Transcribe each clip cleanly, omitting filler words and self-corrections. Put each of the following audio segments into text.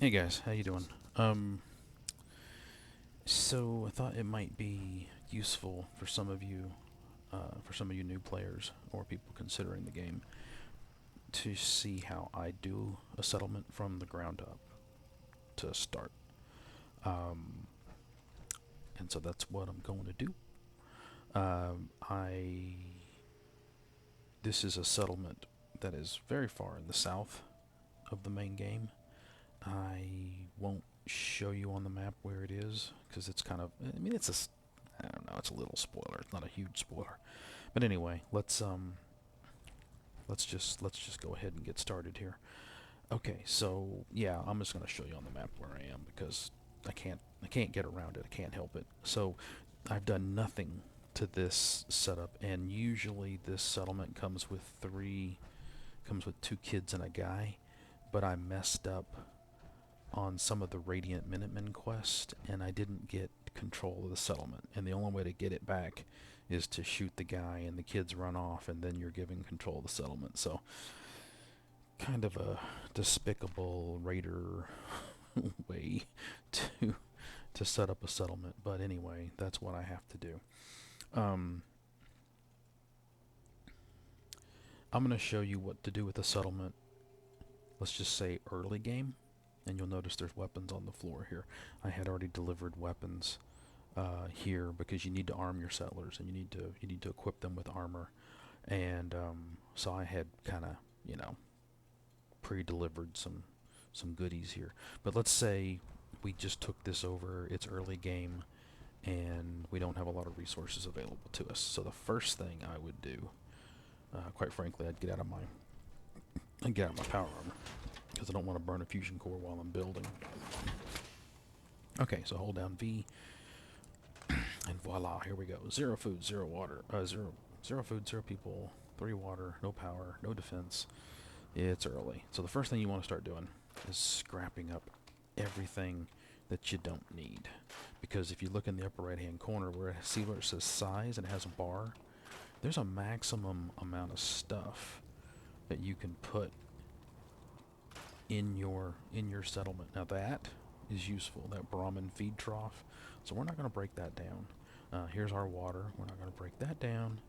Hey guys, how you doing? So I thought it might be useful for some of you new players or people considering the game, to see how I do a settlement from the ground up to start. Um, and so that's what I'm going to do. I This is a settlement that is very far in the south of the main game. I won't show you on the map where it is because it's kind of, I mean, I don't know, it's a little spoiler. It's not a huge spoiler. But anyway, let's just go ahead and get started here. Okay, so yeah, I'm just going to show you on the map where I am because I can't get around it. I can't help it. So I've done nothing to this setup, and usually this settlement comes with two kids and a guy, but I messed up on some of the Radiant Minutemen quest, and I didn't get control of the settlement. And the only way to get it back is to shoot the guy, and the kids run off, and then you're giving control of the settlement. So, kind of a despicable raider way to set up a settlement. But anyway, that's what I have to do. Um, I'm going to show you what to do with the settlement. Let's just say early game, and you'll notice there's weapons on the floor here. I had already delivered weapons here because you need to arm your settlers, and you need to equip them with armor. And so I had kind of, you know pre-delivered some goodies here. But let's say we just took this over. It's early game, and we don't have a lot of resources available to us. So the first thing I would do, quite frankly, I'd get out my power armor because I don't want to burn a fusion core while I'm building. Okay, so hold down V, and voila, here we go. Zero food, zero water, zero food, zero people, three water, no power, no defense. It's early. So the first thing you want to start doing is scrapping up everything that you don't need. Because if you look in the upper right hand corner see where it says size and it has a bar, there's a maximum amount of stuff that you can put in your settlement. Now that is useful, that Brahmin feed trough. So we're not going to break that down. Here's our water. We're not going to break that down.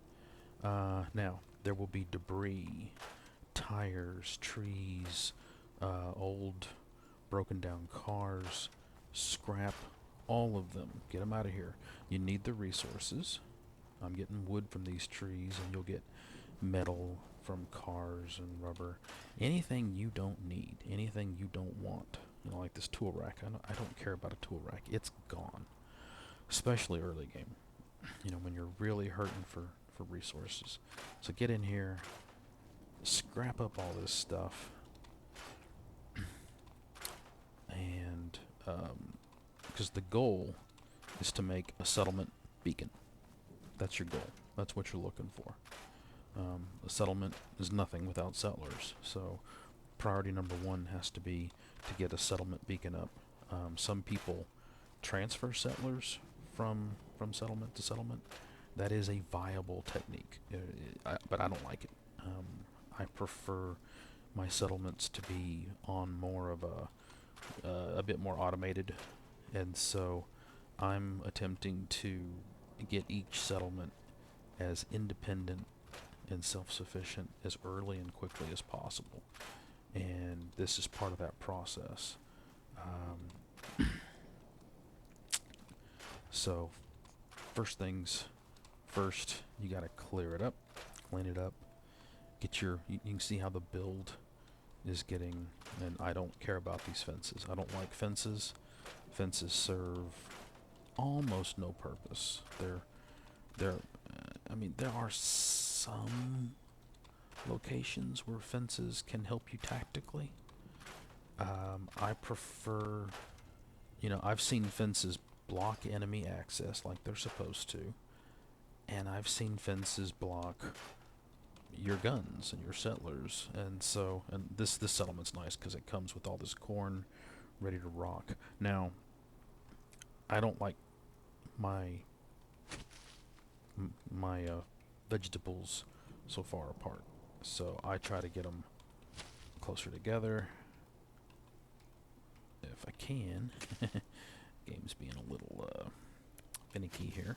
Now, there will be debris, tires, trees, old broken down cars, scrap, all of them. Get them out of here. You need the resources. I'm getting wood from these trees, and you'll get metal from cars and rubber. Anything you don't need, anything you don't want. Like this tool rack. I don't care about a tool rack. It's gone. Especially early game. When you're really hurting for resources. So get in here, scrap up all this stuff, and because the goal is to make a settlement beacon. That's your goal. That's what you're looking for. A settlement is nothing without settlers. So priority number one has to be to get a settlement beacon up. Some people transfer settlers from settlement to settlement. That is a viable technique, but I don't like it. I prefer my settlements to be on more of a bit more automated, and so I'm attempting to get each settlement as independent and self-sufficient as early and quickly as possible. And this is part of that process. So first things first, you got to clear it up, clean it up, you can see how the build is getting, and I don't care about these fences. I don't like fences. Fences serve almost no purpose. I mean, there are some locations where fences can help you tactically. I prefer, I've seen fences block enemy access like they're supposed to, and I've seen fences block your guns and your settlers. And this settlement's nice because it comes with all this corn ready to rock. Now, I don't like my my vegetables so far apart, so I try to get them closer together. can, game's being a little finicky here,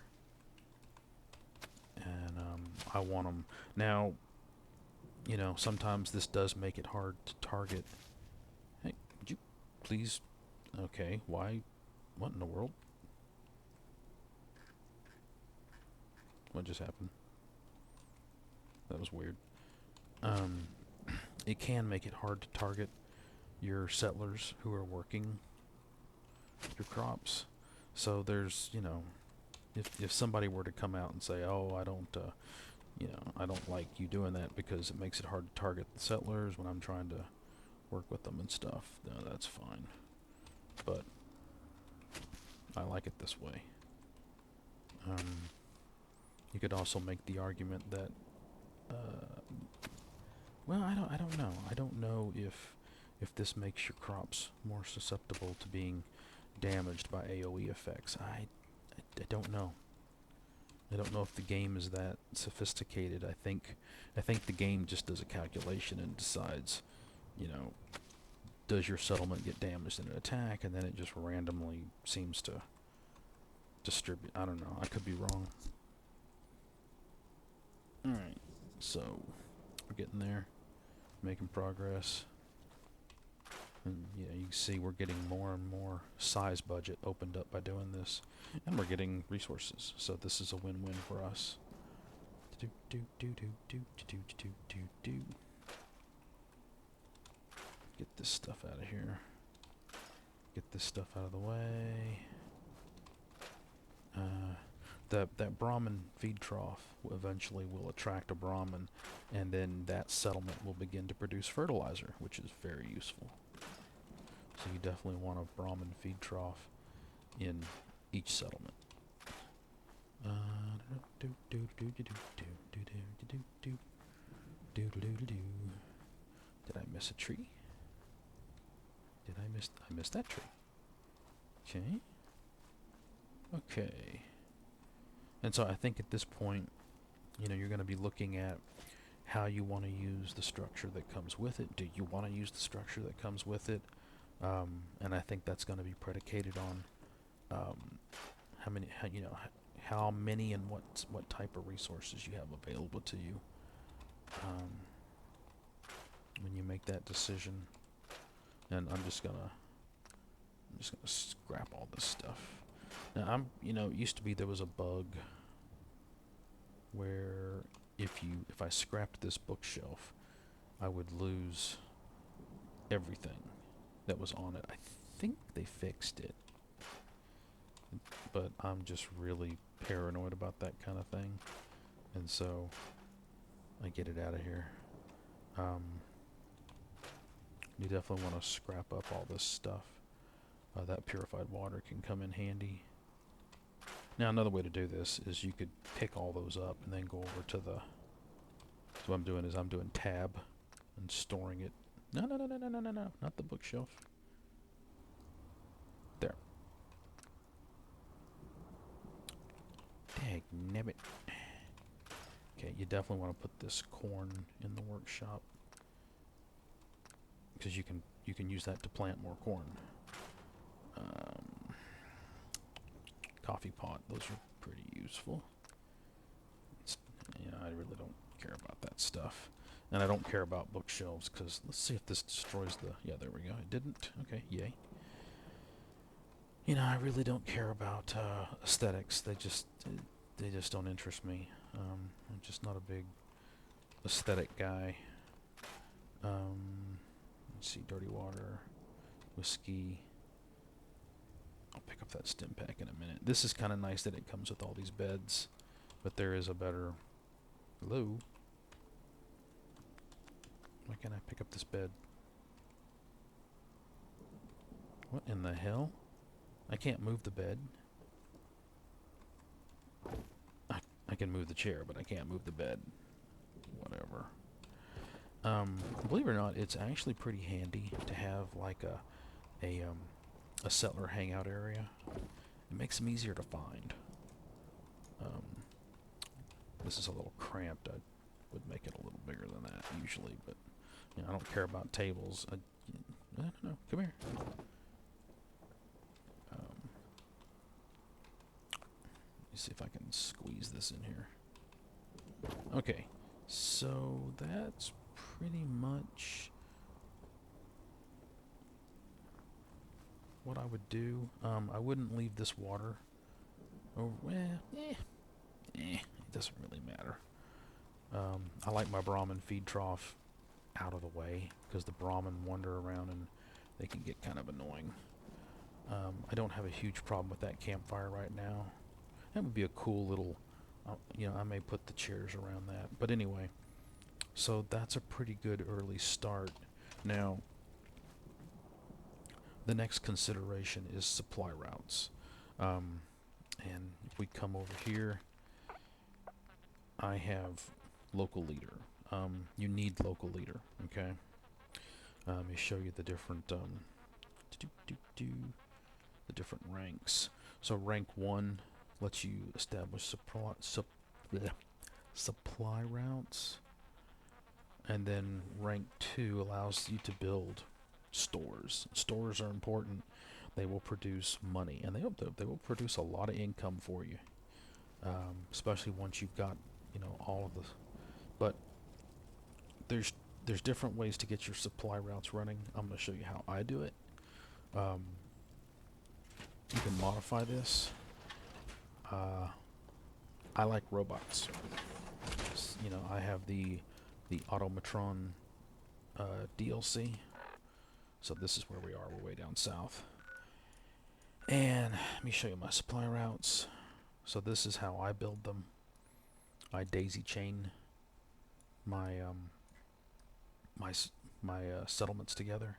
and I want them now. You know, sometimes this does make it hard to target. Hey, would you please? Okay, why? What in the world? What just happened? That was weird. It can make it hard to target your settlers who are working your crops. So there's, you know, if somebody were to come out and say, "Oh, I don't, you know, I don't like you doing that because it makes it hard to target the settlers when I'm trying to work with them and stuff," no, that's fine. But I like it this way. You could also make the argument that, well, I don't know. I don't know if this makes your crops more susceptible to being damaged by AoE effects. I don't know. I don't know if the game is that sophisticated. I think the game just does a calculation and decides, you know, does your settlement get damaged in an attack, and then it just randomly seems to distribute. I don't know. I could be wrong. Alright, so we're getting there, making progress. And yeah, you can see we're getting more and more size budget opened up by doing this. And we're getting resources, so this is a win-win for us. Get this stuff out of here. Get this stuff out of the way. That Brahmin feed trough eventually will attract a Brahmin, and then that settlement will begin to produce fertilizer, which is very useful. So you definitely want a Brahmin feed trough in each settlement. Did I miss a tree? I missed that tree. Okay. Okay. And so I think at this point, you know, you're going to be looking at how you want to use the structure that comes with it. Do you want to use the structure that comes with it? And I think that's going to be predicated on how many and what type of resources you have available to you when you make that decision. And I'm just gonna scrap all this stuff. Now it used to be there was a bug where if I scrapped this bookshelf, I would lose everything that was on it. I think they fixed it, but I'm just really paranoid about that kind of thing, and so I get it out of here. You definitely want to scrap up all this stuff. That purified water can come in handy. Now another way to do this is you could pick all those up and then go over to the... So what I'm doing is I'm doing tab and storing it. No, not the bookshelf. There. Dagnabbit. Okay, you definitely want to put this corn in the workshop, because you can use that to plant more corn. Coffee pot, those are pretty useful. I really don't care about that stuff. And I don't care about bookshelves, because let's see if this destroys the... Yeah, there we go. It didn't. Okay, yay. I really don't care about aesthetics. They just don't interest me. I'm just not a big aesthetic guy. Let's see, dirty water, whiskey. I'll pick up that stim pack in a minute. This is kind of nice that it comes with all these beds, but there is a better... Hello? Why can't I pick up this bed? What in the hell? I can't move the bed. I can move the chair, but I can't move the bed. Whatever. Believe it or not, it's actually pretty handy to have like a settler hangout area. It makes them easier to find. This is a little cramped. I would make it a little bigger than that usually, but I don't care about tables. I don't know. Come here. me see if I can squeeze this in here. Okay, so that's pretty much what I would do. I wouldn't leave this water over. It doesn't really matter. I like my Brahmin feed trough out of the way because the Brahmin wander around and they can get kind of annoying. I don't have a huge problem with that campfire right now. That would be a cool little, I may put the chairs around that. But anyway, so that's a pretty good early start. Now, the next consideration is supply routes. And if we come over here, I have local leader. You need local leader, okay? Let me show you the different the different ranks. So rank 1 lets you establish supply routes, and then rank 2 allows you to build stores. Stores are important. They will produce money, and they will produce a lot of income for you, especially once you've got all of the. But there's different ways to get your supply routes running. I'm going to show you how I do it. You can modify this. I like robots. I have the Automatron DLC. So this is where we are. We're way down south. And let me show you my supply routes. So this is how I build them. I daisy chain my settlements together,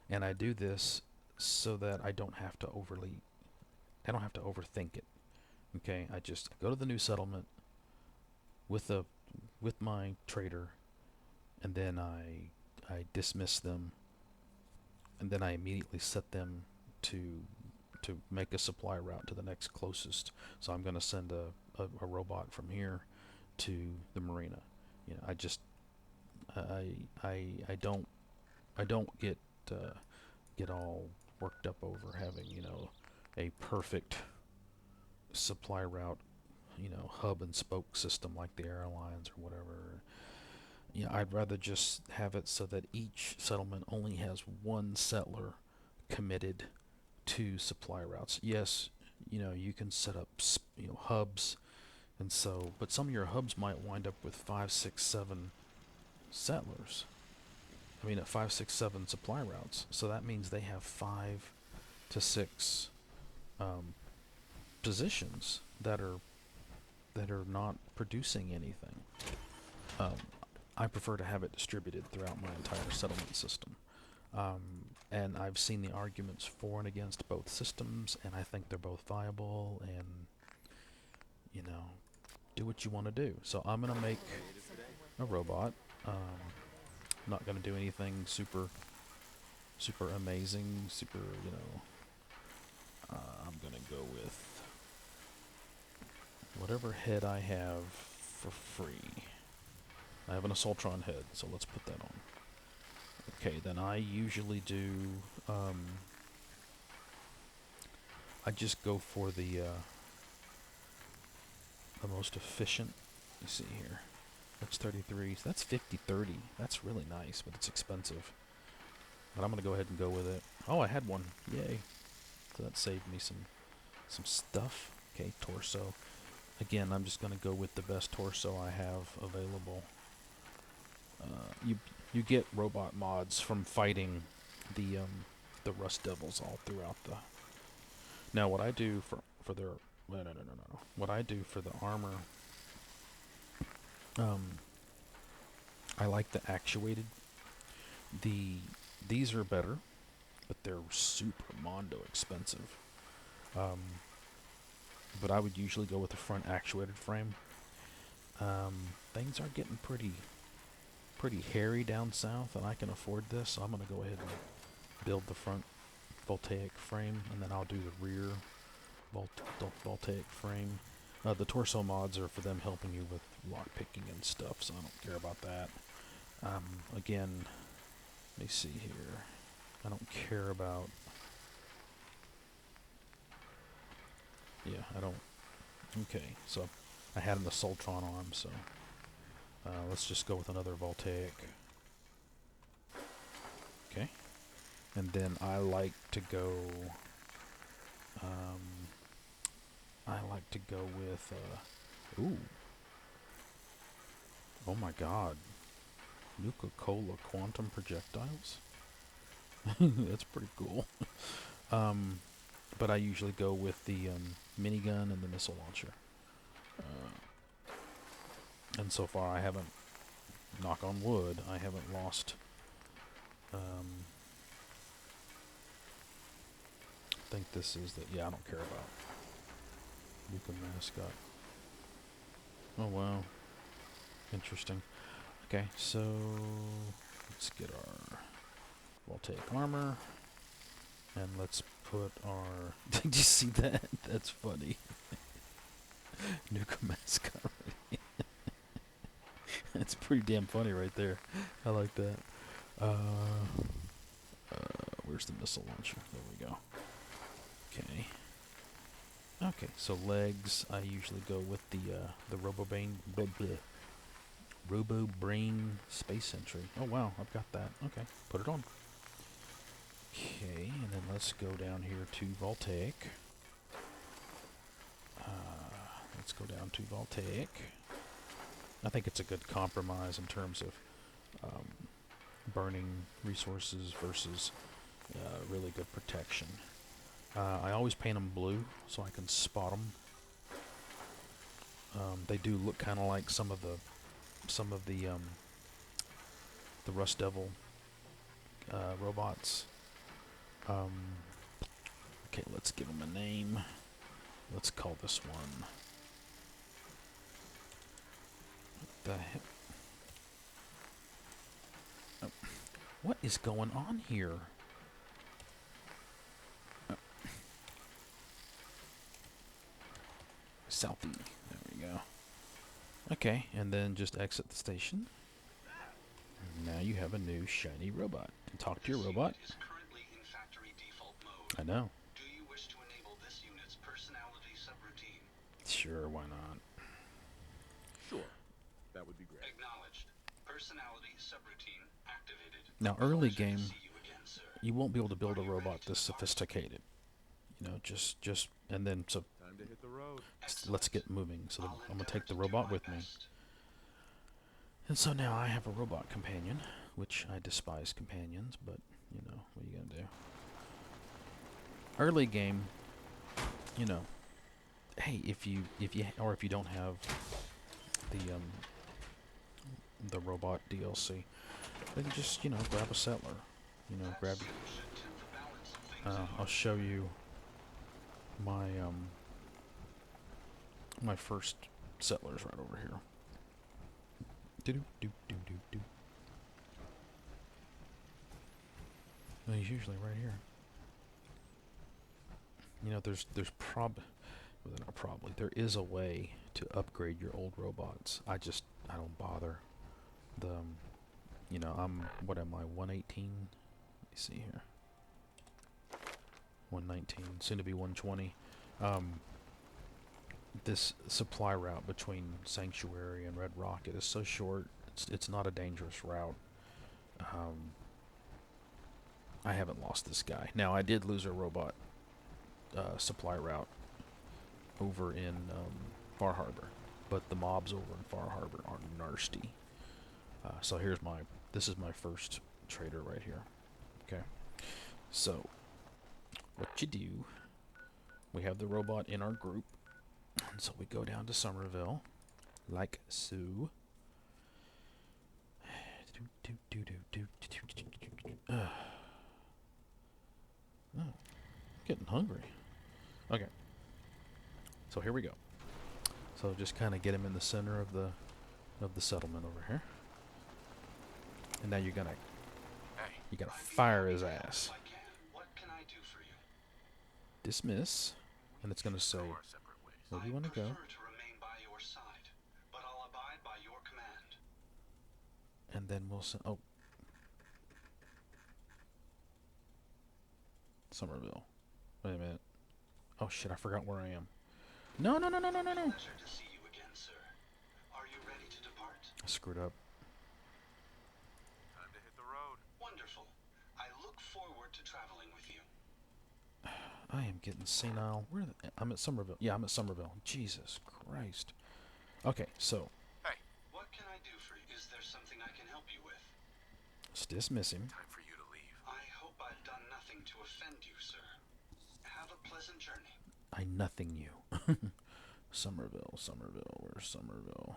and I do this so that I don't have to overthink it. Okay, I just go to the new settlement with my trader, and then I dismiss them, and then I immediately set them to make a supply route to the next closest. So I'm going to send a robot from here to the marina. I just I don't get all worked up over having a perfect supply route, hub and spoke system like the airlines or whatever. I'd rather just have it so that each settlement only has one settler committed to supply routes. Yes, you can set up hubs, and so, but some of your hubs might wind up with 5, 6, 7 settlers. 5, 6, 7 supply routes. So that means they have 5 to 6 positions that are not producing anything. I prefer to have it distributed throughout my entire settlement system. And I've seen the arguments for and against both systems, and I think they're both viable, and do what you want to do. So I'm going to make a robot. Not going to do anything super amazing, I'm going to go with whatever head I have for free. I have an Assaultron head, so let's put that on. Okay, then I usually do, I just go for the most efficient. You see here, that's 33, so that's 50-30. That's really nice, but it's expensive. But I'm going to go ahead and go with it. Oh, I had one. Yay. So that saved me some stuff. Okay, torso. Again, I'm just going to go with the best torso I have available. You get robot mods from fighting the Rust Devils all throughout the. Now, what I do for their no. What I do for the armor, I like the actuated. These are better, but they're super mondo expensive. But I would usually go with the front actuated frame. Things are getting pretty hairy down south, and I can afford this, so I'm going to go ahead and build the front voltaic frame, and then I'll do the rear voltaic frame. The torso mods are for them helping you with lock picking and stuff, so I don't care about that. Again, let me see here. I don't care about. Yeah, I don't Okay, so I had an Assaultron arm, so let's just go with another Voltaic. Okay, and then I like to go. I like to go with. Ooh. Oh my God. Nuka-Cola quantum projectiles. That's pretty cool. But I usually go with the minigun and the missile launcher. And so far, I haven't, knock on wood, I haven't lost. I think this is the, yeah, I don't care about Nuka mascot. Oh wow, interesting. Okay, so let's get our Voltaic armor, and let's put our. Did you see that? That's funny. Nuka mascot. That's pretty damn funny right there. I like that. Where's the missile launcher? There we go. Okay. Okay, so legs, I usually go with the Robo Brain Space Sentry. Oh wow, I've got that. Okay, put it on. Okay, and then let's go down here to Voltaic. Let's go down to Voltaic. I think it's a good compromise in terms of burning resources versus really good protection. I always paint them blue so I can spot them. They do look kind of like some of the Rust Devil robots. Okay, let's give them a name. Let's call this one. What the heck? Oh, what is going on here? Oh. Southie. There we go. Okay, and then just exit the station. Now you have a new shiny robot. Talk to your robot. Is currently in factory default mode. I know. Do you wish to enable this unit's personality subroutine? Sure, why not? Sure. That would be great. Acknowledged. Personality subroutine activated. Now, early Pleasure to game, see you again, sir. you won't be able to build a Are you ready robot to this depart? sophisticated. You know, just, and then, so Time to hit the road. let's Excellent. get moving. So I'll I'm going to take the endeavor to do robot my with me. best. And so now I have a robot companion, which I despise companions, but, you know, what are you going to do? Early game, you know, hey, if you don't have the robot DLC, then just, you know, grab a settler. You know, grab. That suit should tip the balance of things in I'll your show you my my first settlers right over here. Do do do do do do. Well, he's usually right here. You know, there's well, not probably, there is a way to upgrade your old robots. I don't bother. You know, what am I, 118? Let me see here. 119, soon to be 120. This supply route between Sanctuary and Red Rocket is so short. It's not a dangerous route. I haven't lost this guy. Now, I did lose a robot supply route over in Far Harbor, but the mobs over in Far Harbor are nasty. So this is my first trader right here. Okay, so what you do, we have the robot in our group, and so we go down to Somerville, like so. Oh, getting hungry. Okay, so here we go. So just kind of get him in the center of the settlement over here, and now you gotta fire his ass. I can. What can I do for you? Dismiss, and it's gonna say, where do you want to go? I prefer to remain by your side, but I'll abide by your command. And then we'll send. Oh, Somerville. Wait a minute. Oh shit! I forgot where I am. No, no, no, no, no, no, no. Pleasure to see you again, sir. Are you ready to depart? I screwed up. Time to hit the road. Wonderful. I look forward to traveling with you. I am getting senile. I'm at Somerville. Yeah, I'm at Somerville. Jesus Christ. Okay, so What can I do for you? Is there something I can help you with? let's dismiss him. Time for you to leave. I hope I've done nothing to offend you, sir. Have a pleasant journey. I nothing you. Somerville, Somerville, where's Somerville?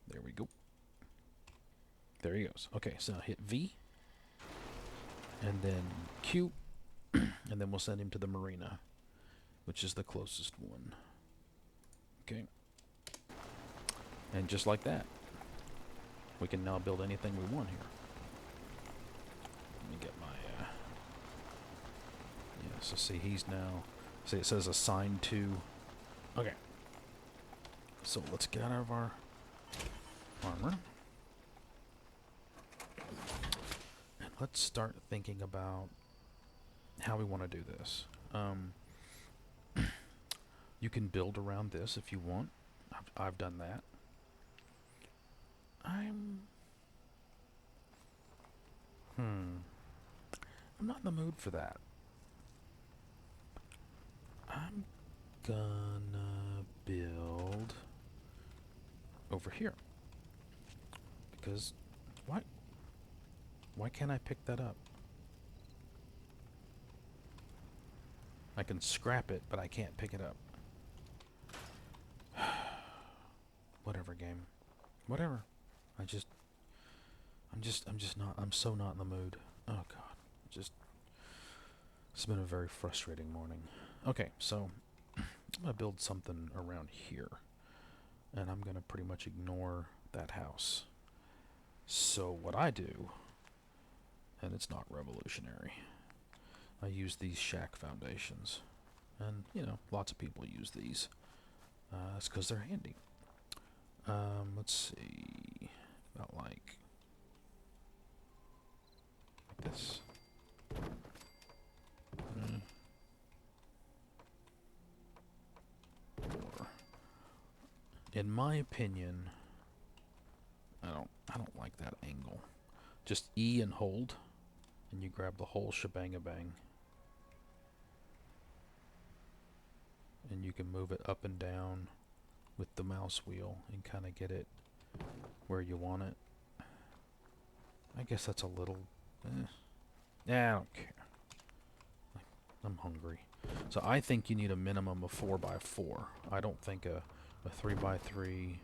There we go. There he goes. Okay, so hit V. And then Q. And then we'll send him to the marina, which is the closest one. Okay. And just like that, we can now build anything we want here. Let me get my, yeah, so see, he's now, see, it says assigned to, okay. So let's get out of our armor. And let's start thinking about how we want to do this. You can build around this if you want. I've done that. I'm not in the mood for that. I'm gonna build over here. Because why can't I pick that up? I can scrap it, but I can't pick it up. Whatever, game. Whatever. I'm so not in the mood. Oh god. It's been a very frustrating morning. Okay, so I'm gonna build something around here. And I'm gonna pretty much ignore that house. So what I do, and it's not revolutionary, I use these shack foundations. And, you know, lots of people use these. It's because they're handy. Let's see. About like this. Four. In my opinion, I don't like that angle. Just E and hold, and you grab the whole shebang-a-bang. And you can move it up and down with the mouse wheel and kind of get it where you want it. I guess that's a little... Yeah, I don't care. I'm hungry. So I think you need a minimum of 4x4. I don't think a 3x3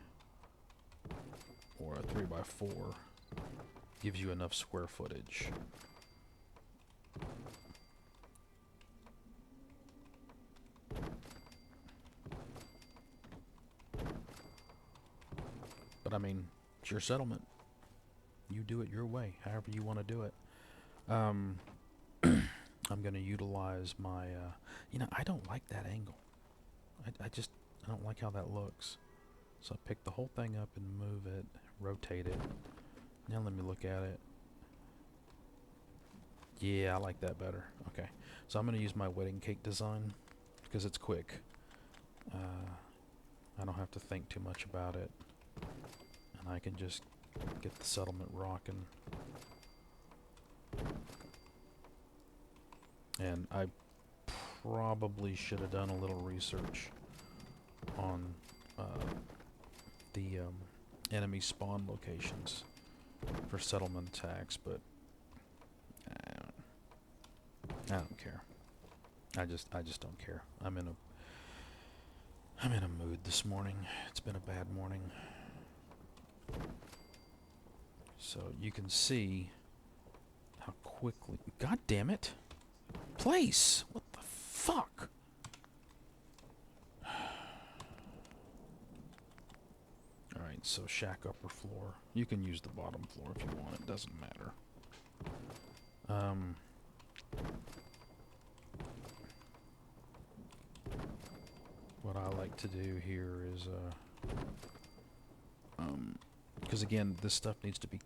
or a 3x4 gives you enough square footage. But I mean, it's your settlement. You do it your way, however you want to do it. I'm going to utilize my, you know, I don't like that angle. I don't like how that looks. So I pick the whole thing up and move it, rotate it. Now let me look at it. Yeah, I like that better. Okay, so I'm going to use my wedding cake design because it's quick. I don't have to think too much about it. And I can just get the settlement rocking. And I probably should have done a little research on the enemy spawn locations for settlement attacks, but I don't care. I just don't care. I'm in a mood this morning. It's been a bad morning. So you can see how quickly... God damn it! Place! What the fuck? Alright, so shack upper floor. You can use the bottom floor if you want. It doesn't matter. What I like to do here is... because again, this stuff needs to be...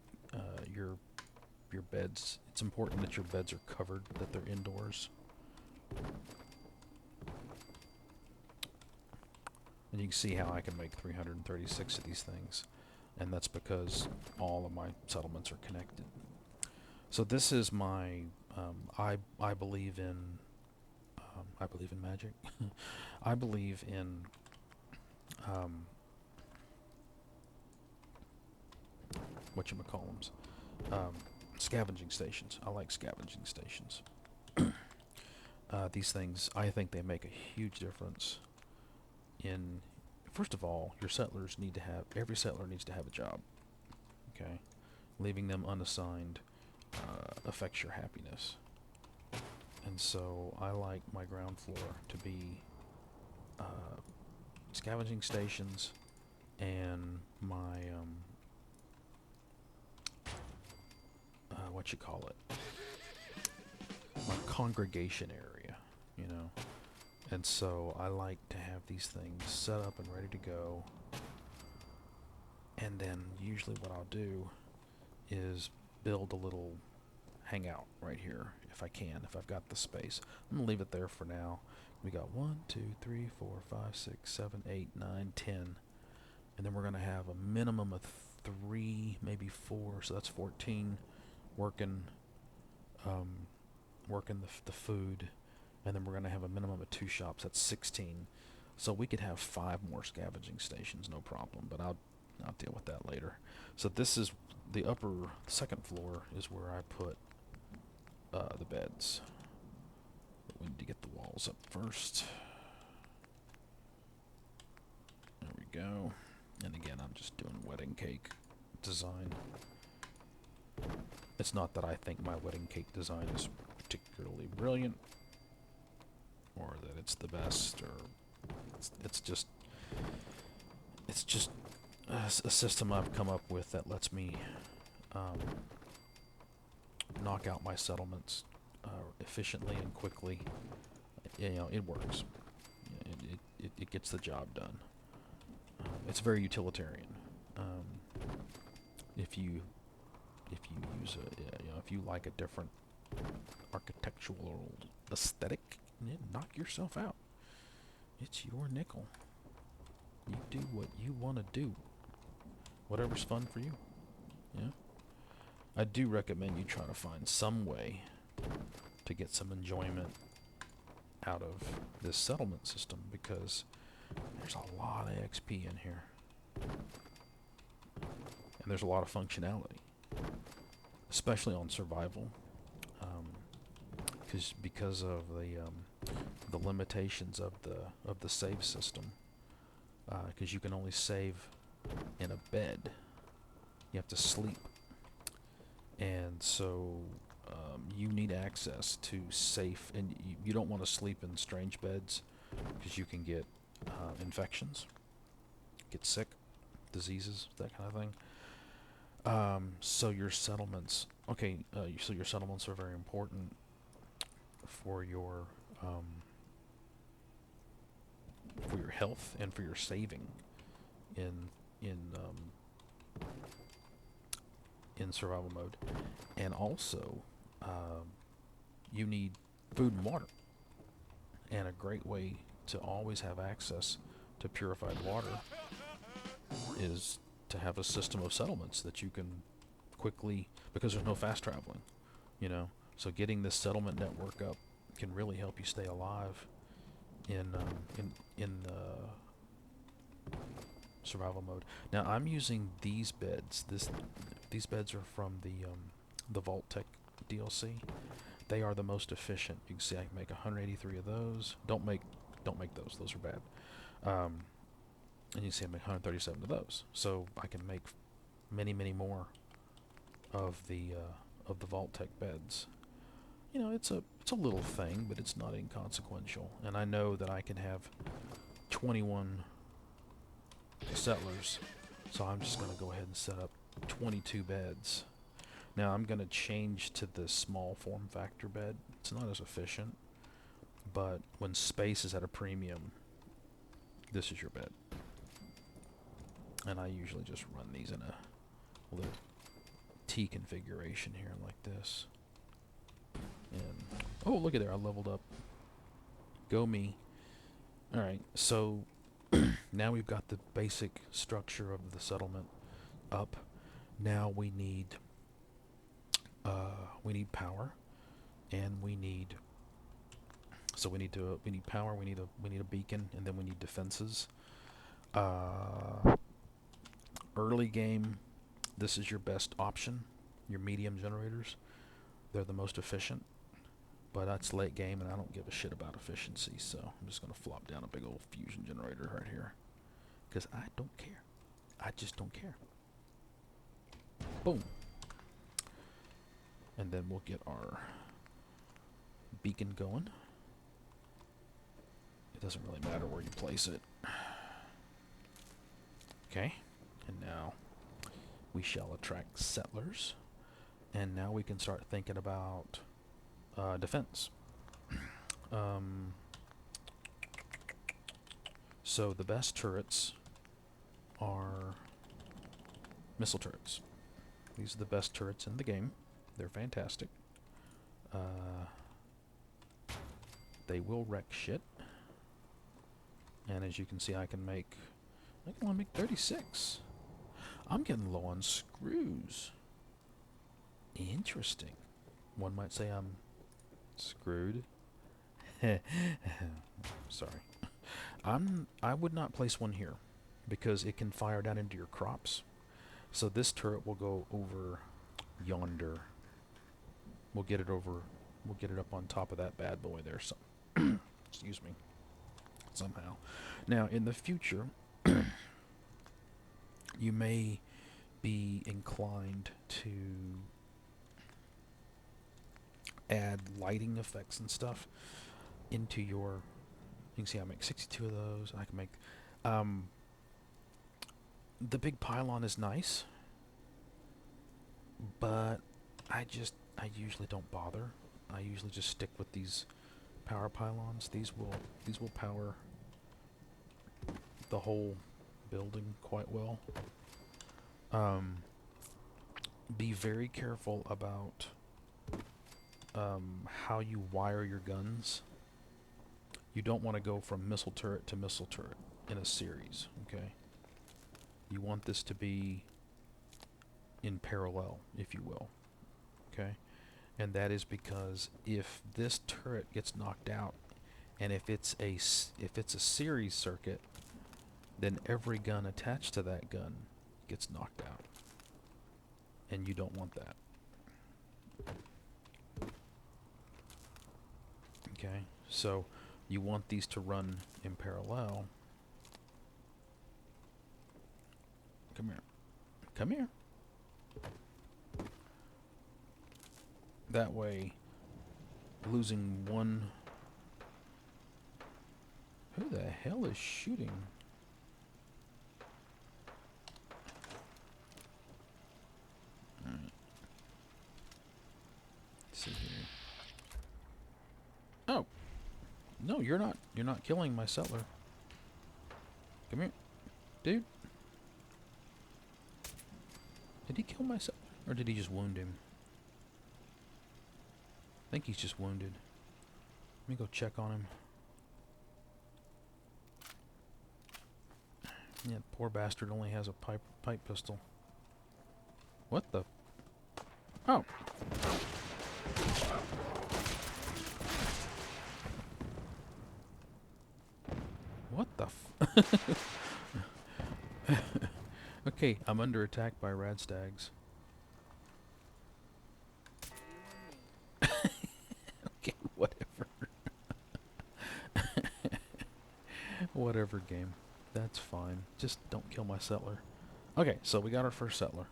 your beds... It's important that your beds are covered, that they're indoors. And you can see how I can make 336 of these things. And that's because all of my settlements are connected. So this is my, I believe in magic. I believe in, whatchamacallums, scavenging stations. I like scavenging stations. These things, I think they make a huge difference in, first of all, your settlers need to have, every settler needs to have a job. Okay? Leaving them unassigned affects your happiness. And so I like my ground floor to be scavenging stations and my, what you call it? My congregation area, you know. And so I like to have these things set up and ready to go. And then usually what I'll do is build a little hangout right here if I can, if I've got the space. I'm gonna leave it there for now. We got 1, 2, 3, 4, 5, 6, 7, 8, 9, 10. And then we're gonna have a minimum of 3, maybe 4, so that's 14 working the food. And then we're going to have a minimum of 2 shops. That's 16. So we could have 5 more scavenging stations, no problem. But I'll deal with that later. So this is the second floor is where I put the beds. But we need to get the walls up first. There we go. And again, I'm just doing wedding cake design. It's not that I think my wedding cake design is particularly brilliant, or that it's the best, or it's just a system I've come up with that lets me knock out my settlements efficiently and quickly. You know, it works. It gets the job done. It's very utilitarian. If you use if you like a different architectural aesthetic, knock yourself out. It's your nickel. You do what you want to do. Whatever's fun for you. Yeah. I do recommend you try to find some way to get some enjoyment out of this settlement system, because there's a lot of XP in here. And there's a lot of functionality. Especially on survival. Because of the limitations of the save system, because you can only save in a bed. You have to sleep, and so you need access to safe. And you don't want to sleep in strange beds, because you can get infections, get sick, diseases, that kind of thing. So your settlements, so your settlements are very important for your health and for your saving in survival mode. And also you need food and water, and a great way to always have access to purified water is to have a system of settlements that you can quickly, because there's no fast traveling, you know. So getting this settlement network up can really help you stay alive in survival mode. Now I'm using these beds. These beds are from the Vault-Tec DLC. They are the most efficient. You can see I can make 183 of those. Don't make those. Those are bad. And you see I make 137 of those. So I can make many more of the Vault-Tec beds. You know, it's a little thing, but it's not inconsequential. And I know that I can have 21 settlers, so I'm just going to go ahead and set up 22 beds. Now I'm going to change to the small form factor bed. It's not as efficient, but when space is at a premium, this is your bed. And I usually just run these in a little T configuration here like this. And oh, look at there, I leveled up Go me. Alright, so now we've got the basic structure of the settlement up. Now we need power, and we need power, we need a beacon, and then we need defenses. Early game, this is your best option. Your medium generators, they're the most efficient. But that's late game, and I don't give a shit about efficiency, so I'm just going to flop down a big old fusion generator right here. Because I don't care. I just don't care. Boom. And then we'll get our beacon going. It doesn't really matter where you place it. Okay. And now we shall attract settlers. And now we can start thinking about defense. So the best turrets are missile turrets. These are the best turrets in the game. They're fantastic. They will wreck shit. And as you can see, I can only make 36. I'm getting low on screws. Interesting. One might say I'm screwed. Sorry. I would not place one here because it can fire down into your crops. So this turret will go over yonder. We'll get it up on top of that bad boy there. So excuse me. Somehow. Now in the future you may be inclined to add lighting effects and stuff into your... You can see I make 62 of those. I can make... the big pylon is nice, but I usually don't bother. I usually just stick with these power pylons. These will power the whole building quite well. Be very careful about how you wire your guns. You don't want to go from missile turret to missile turret in a series, okay? You want this to be in parallel, if you will, okay? And that is because if this turret gets knocked out, and if it's a series circuit, then every gun attached to that gun gets knocked out. And you don't want that. Okay, so you want these to run in parallel. Come here. Come here. That way, losing one... Who the hell is shooting? Alright. Let's see here. Oh! No, you're not killing my settler. Come here. Dude. Did he kill my settler? Or did he just wound him? I think he's just wounded. Let me go check on him. Yeah, poor bastard only has a pipe pistol. What the? Oh. What the Okay, I'm under attack by radstags. Okay, whatever. Whatever, game. That's fine. Just don't kill my settler. Okay, so we got our first settler.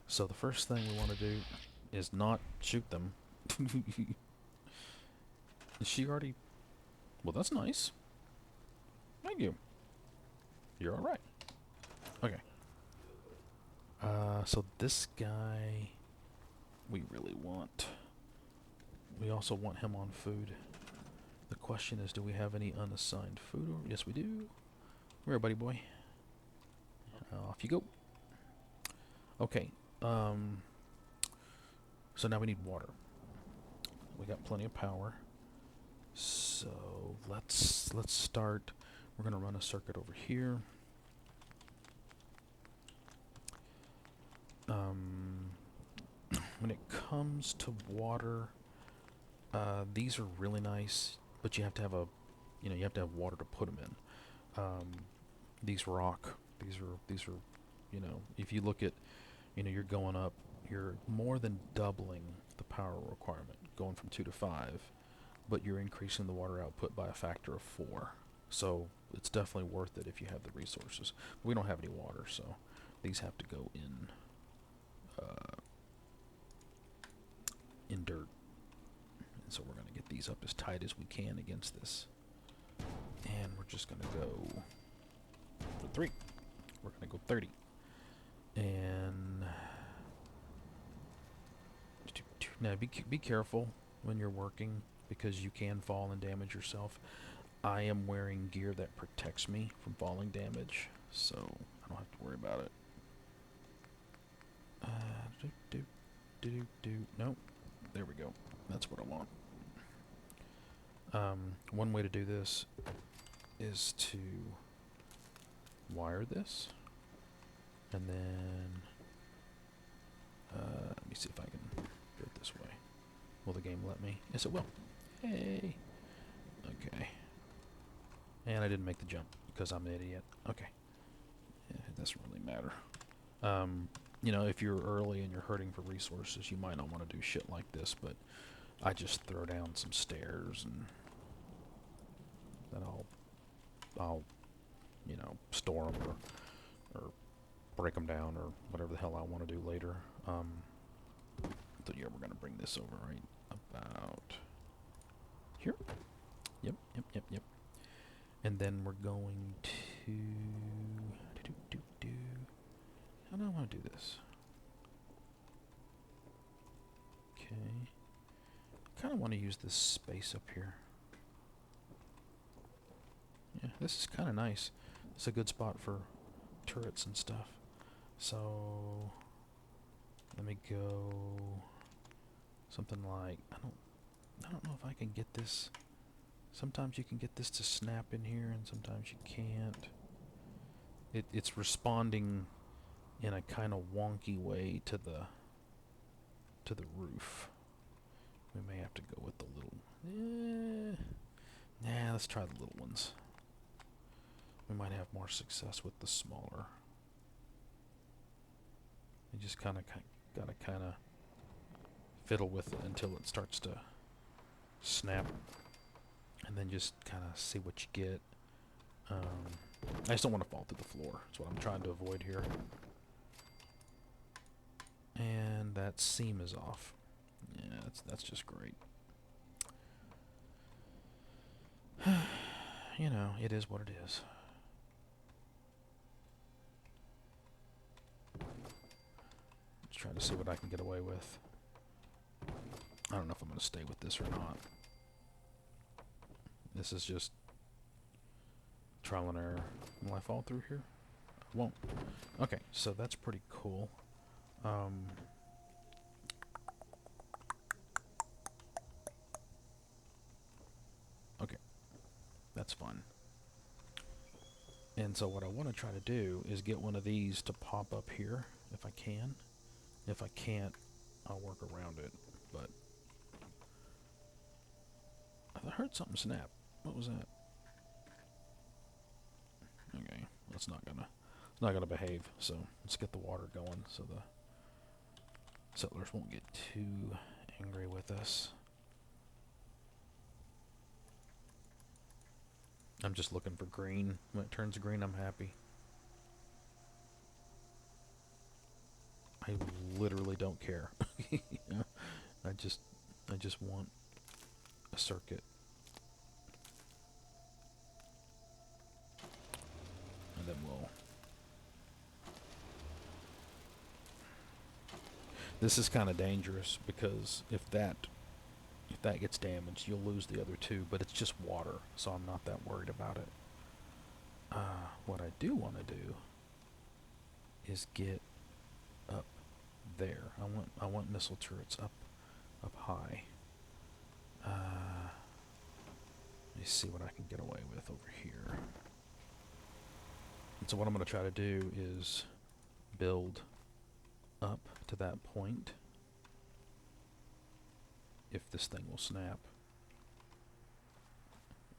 So the first thing we want to do is not shoot them. Is she already... Well, that's nice. Thank you. You're alright. Okay. So this guy... We really want... We also want him on food. The question is, do we have any unassigned food? Yes, we do. Come here, buddy boy. Off you go. Okay. So now we need water. We got plenty of power. So let's start. We're gonna run a circuit over here. When it comes to water, these are really nice, but you have to have you have to have water to put them in. These rock, these are, if you look at, you're going up, you're more than doubling the power requirement, going from 2 to 5, but you're increasing the water output by a factor of 4. So it's definitely worth it if you have the resources. We don't have any water, so these have to go in dirt. And so we're going to get these up as tight as we can against this. And we're just going to go for 3. We're going to go 30. And now be careful when you're working, because you can fall and damage yourself. I am wearing gear that protects me from falling damage, so I don't have to worry about it. Nope. There we go. That's what I want. One way to do this is to wire this, and then let me see if I can do it this way. Will the game let me? Yes, it will. Hey. Okay. And I didn't make the jump because I'm an idiot. Okay. Yeah, it doesn't really matter. If you're early and you're hurting for resources, you might not want to do shit like this, but I just throw down some stairs and then I'll store them or break them down or whatever the hell I want to do later. So yeah, we're gonna bring this over right about here. Yep. And then we're going to how do I want to do this? Okay. Kind of want to use this space up here. Yeah, this is kind of nice. It's a good spot for turrets and stuff. So let me go something like I don't know if I can get this. Sometimes you can get this to snap in here, and sometimes you can't. It's responding in a kind of wonky way to the roof. We may have to go with the little. Nah, let's try the little ones. We might have more success with the smaller. You just gotta kind of fiddle with it until it starts to snap, and then just kind of see what you get. I just don't want to fall through the floor. That's what I'm trying to avoid here. And that seam is off. Yeah, that's just great. It is what it is. Just trying to see what I can get away with. I don't know if I'm going to stay with this or not. This is just trial and error. Will I fall through here? I won't. Okay, so that's pretty cool. Okay, that's fun. And so what I want to try to do is get one of these to pop up here, if I can. If I can't, I'll work around it, but I heard something snap. What was that? Okay, that's not gonna behave, so let's get the water going so the settlers won't get too angry with us. I'm just looking for green. When it turns green, I'm happy. I literally don't care. I just want a circuit. And then we'll... This is kind of dangerous because if that gets damaged, you'll lose the other two, but it's just water, so I'm not that worried about it. What I do want to do is get up there. I want missile turrets up high. see what I can get away with over here. And so what I'm going to try to do is build up to that point. If this thing will snap.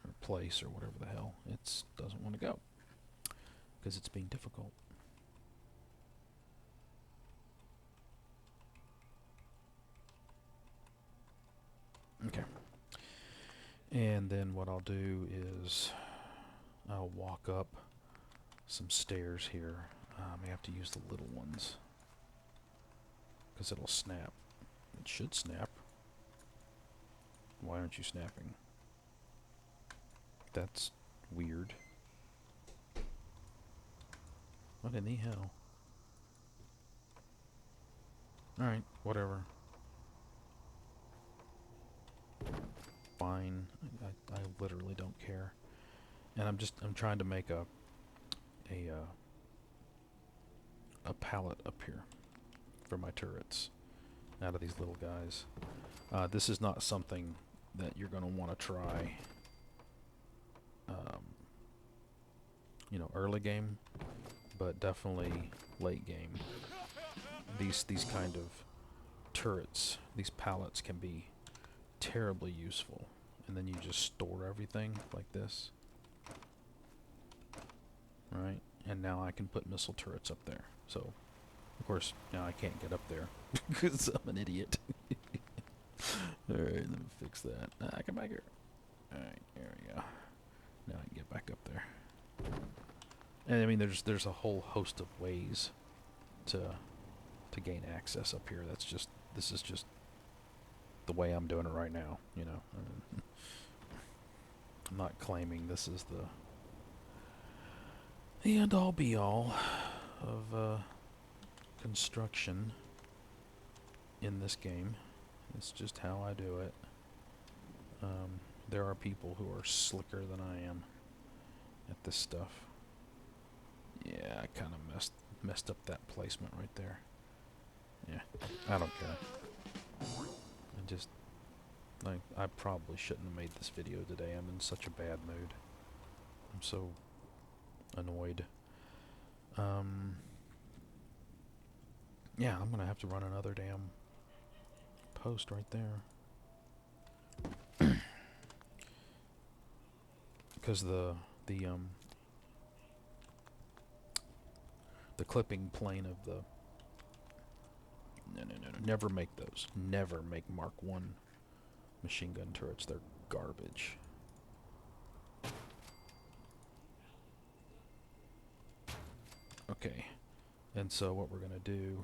Or place or whatever the hell. It doesn't want to go. Because it's being difficult. Okay. And then what I'll do is I'll walk up some stairs here. I may have to use the little ones because it'll snap. It should snap. Why aren't you snapping? That's weird. What in the hell? Alright, whatever. Fine. I literally don't care. And I'm trying to make a pallet up here for my turrets out of these little guys. This is not something that you're going to want to try you know, early game, but definitely late game. These kind of turrets, these pallets can be terribly useful. And then you just store everything like this. Right? And now I can put missile turrets up there. So, of course, now I can't get up there because I'm an idiot. Alright, let me fix that. Come back here. Alright, there we go. Now I can get back up there. And I mean, there's a whole host of ways to gain access up here. This is just the way I'm doing it right now, you know. I'm not claiming this is the end all be all of construction in this game. It's just how I do it. There are people who are slicker than I am at this stuff. Yeah, I kind of messed up that placement right there. Yeah, I don't care. I probably shouldn't have made this video today. I'm in such a bad mood. I'm so annoyed. Yeah, I'm gonna have to run another damn post right there. Because the clipping plane of the no, never make those. Never make Mark 1 machine gun turrets. They're garbage. Okay, and so what we're gonna do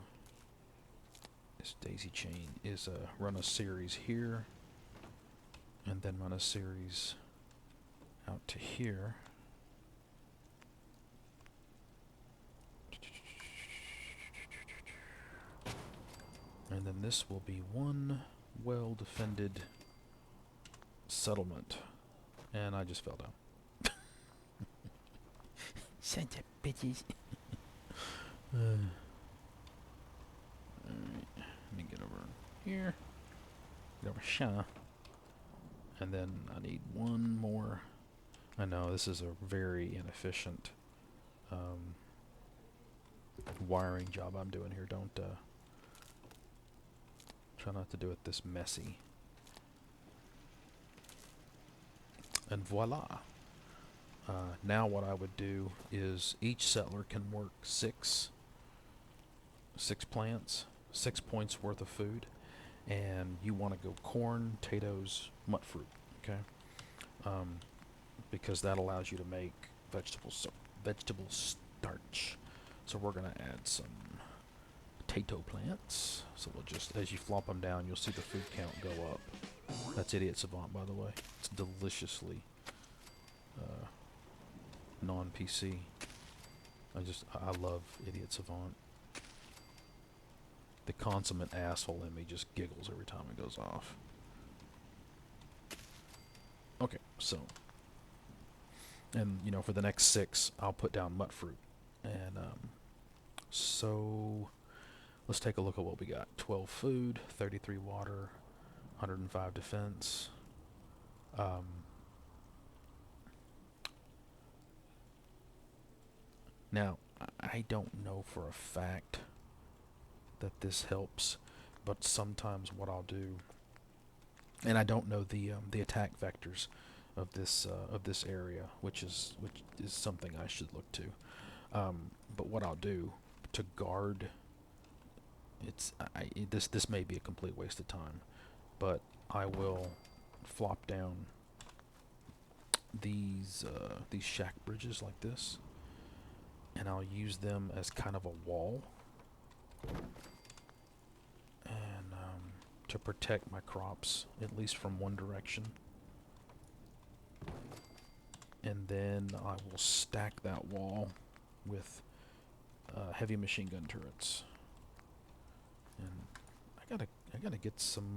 is daisy chain is run a series here, and then run a series out to here. And then this will be one well-defended settlement. And I just fell down. Sons of bitches. Alright, let me get over here. Get over here. And then I need one more. I know, this is a very inefficient wiring job I'm doing here. Don't try not to do it this messy. And voila. Now what I would do is each settler can work six plants, 6 points worth of food, and you want to go corn, potatoes, mut fruit, okay? Because that allows you to make vegetable starch. So we're gonna add some potato plants. So we'll just, as you flop them down, you'll see the food count go up. That's Idiot Savant, by the way. It's deliciously non-PC. I love Idiot Savant. The consummate asshole in me just giggles every time it goes off. Okay, so, and you know, for the next 6, I'll put down mut fruit. And so let's take a look at what we got. 12 food, 33 water, 105 defense. Now, I don't know for a fact that this helps, but sometimes what I'll do, and I don't know the attack vectors of this area, which is something I should look to. But what I'll do to guard, this may be a complete waste of time, but I will flop down these shack bridges like this, and I'll use them as kind of a wall, and to protect my crops at least from one direction. And then I will stack that wall with heavy machine gun turrets. And I gotta get some.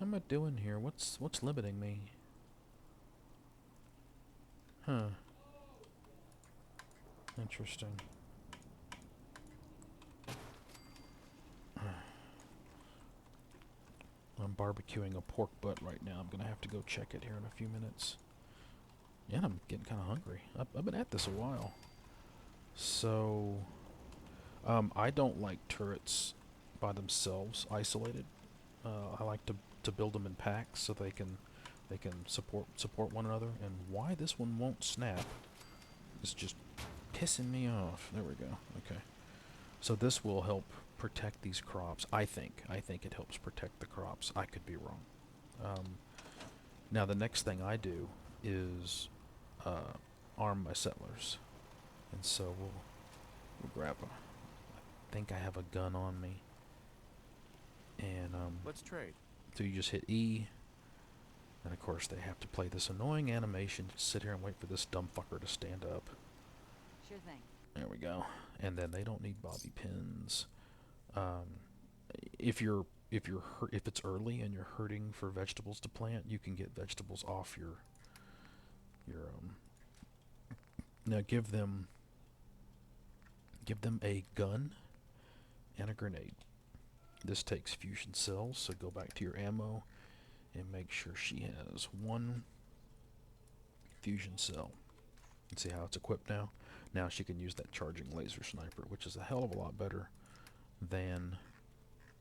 How am I doing here? What's limiting me? Huh. Interesting. I'm barbecuing a pork butt right now. I'm gonna have to go check it here in a few minutes. Yeah, I'm getting kind of hungry. I've been at this a while. So, I don't like turrets by themselves, isolated. I like to build them in packs so they can support one another. And why this one won't snap is just pissing me off. There we go. Okay. So this will help protect these crops. I think it helps protect the crops. I could be wrong. Now the next thing I do is arm my settlers, and so we'll grab a. I think I have a gun on me, and Let's trade. so you just hit E, and of course they have to play this annoying animation to sit here and wait for this dumb fucker to stand up. Sure thing. There we go. And then they don't need bobby pins. If it's early and you're hurting for vegetables to plant, you can get vegetables off your now give them a gun and a grenade. This takes fusion cells, so go back to your ammo and make sure she has one fusion cell. See how it's equipped now? Now she can use that charging laser sniper, which is a hell of a lot better than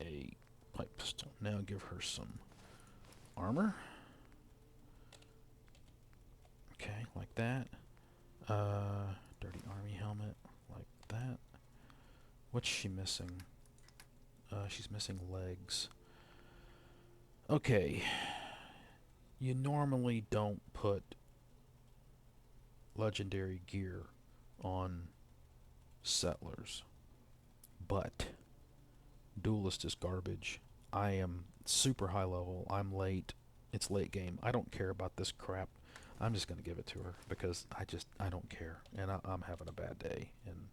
a pipe pistol. Now give her some armor. Okay, like that. Dirty army helmet, like that. What's she missing? She's missing legs. Okay. You normally don't put legendary gear on settlers, but duelist is garbage. I am super high level. I'm late. It's late game. I don't care about this crap. I'm just gonna give it to her because I don't care, and I'm having a bad day. And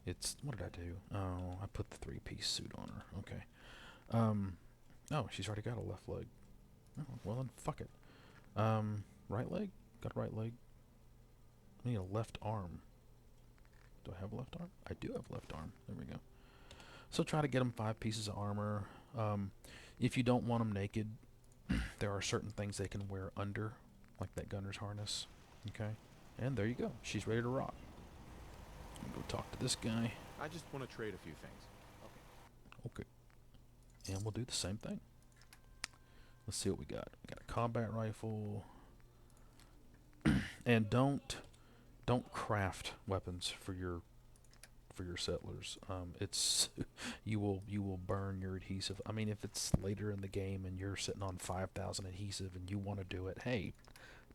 it's, what did I do? Oh, I put the 3-piece suit on her. Okay. Oh, she's already got a left leg. Oh, well then, fuck it. Right leg? Got a right leg. I need a left arm. Do I have a left arm? I do have left arm. There we go. So try to get them 5 pieces of armor. If you don't want them naked, there are certain things they can wear under, like that gunner's harness. Okay? And there you go. She's ready to rock. Go talk to this guy. I just want to trade a few things. Okay. And we'll do the same thing. Let's see what we got. We got a combat rifle. And don't craft weapons for your settlers. It's you will burn your adhesive. I mean, if it's later in the game and you're sitting on 5,000 adhesive and you want to do it, hey,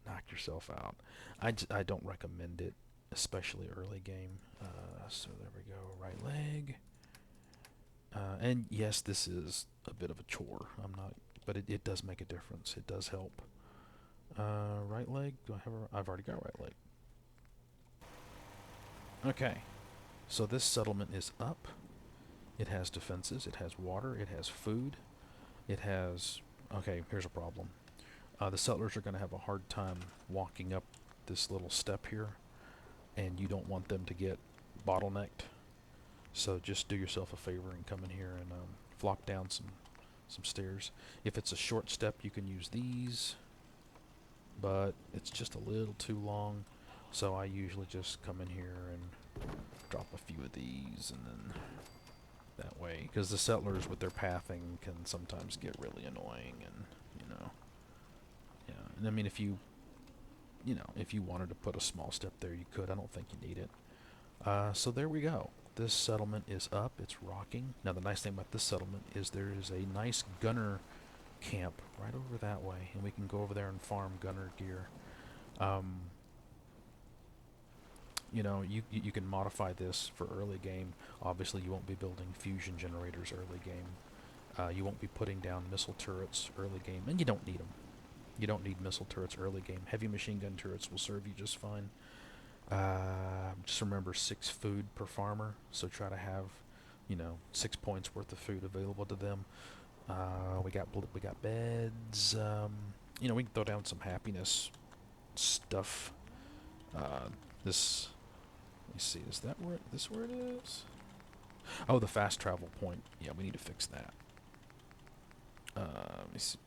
knock yourself out. I don't recommend it, especially early game. So there we go. Right leg. And yes, this is a bit of a chore. But it does make a difference. It does help. Right leg. Do I have I've already got right leg. Okay. So this settlement is up. It has defenses. It has water. It has food. It has... Okay, here's a problem. The settlers are going to have a hard time walking up this little step here, and you don't want them to get bottlenecked. So just do yourself a favor and come in here and flop down some stairs. If it's a short step, you can use these, but it's just a little too long. So I usually just come in here and drop a few of these, and then that way, because the settlers with their pathing can sometimes get really annoying, and yeah. And I mean, if you wanted to put a small step there, you could. I don't think you need it. So there we go. This settlement is up. It's rocking. Now the nice thing about this settlement is there is a nice gunner camp right over that way, and we can go over there and farm gunner gear. You can modify this for early game. Obviously, you won't be building fusion generators early game. You won't be putting down missile turrets early game, and you don't need them. You don't need missile turrets early game. Heavy machine gun turrets will serve you just fine. Just remember 6 food per farmer, so try to have, 6 points worth of food available to them. We got beds. We can throw down some happiness stuff. This. Let me see. Is that where it is? Oh, the fast travel point. Yeah, we need to fix that. Let me see.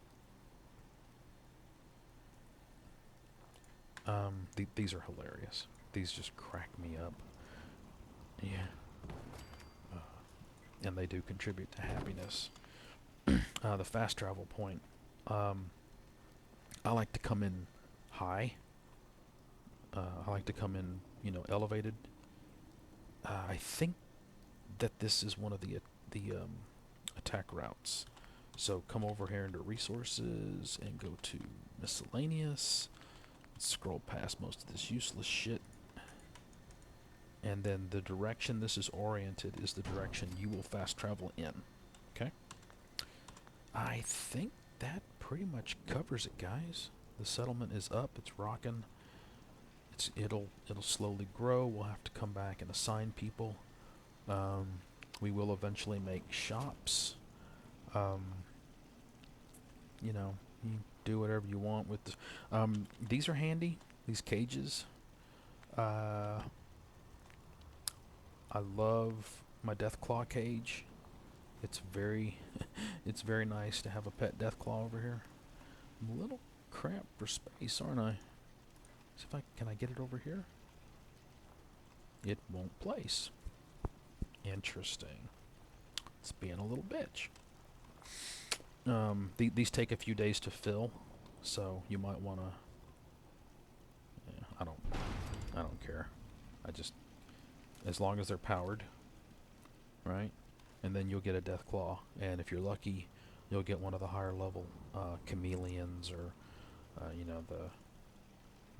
These are hilarious. These just crack me up. Yeah. And they do contribute to happiness. The fast travel point. I like to come in high. I like to come in, elevated. I think that this is one of the attack routes. So come over here into resources and go to miscellaneous. Scroll past most of this useless shit. And then the direction this is oriented is the direction you will fast travel in. Okay? I think that pretty much covers it, guys. The settlement is up. It's rocking. It'll slowly grow. We'll have to come back and assign people. We will eventually make shops. You do whatever you want with this. These are handy. These cages. I love my Deathclaw cage. It's very, it's very nice to have a pet Deathclaw over here. I'm a little cramped for space, aren't I? See if can I get it over here? It won't place. Interesting. It's being a little bitch. These take a few days to fill, so you might want to. Yeah, I don't care. As long as they're powered, right? And then you'll get a Deathclaw, and if you're lucky, you'll get one of the higher level chameleons or,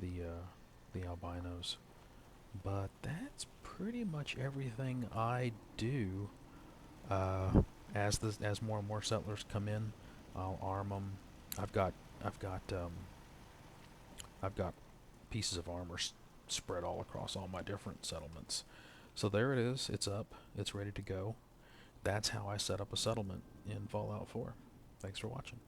the albinos. But that's pretty much everything I do. As more and more settlers come in, I'll arm them. I've got pieces of armor spread all across all my different settlements. So there it is. It's up. It's ready to go. That's how I set up a settlement in Fallout 4. Thanks for watching.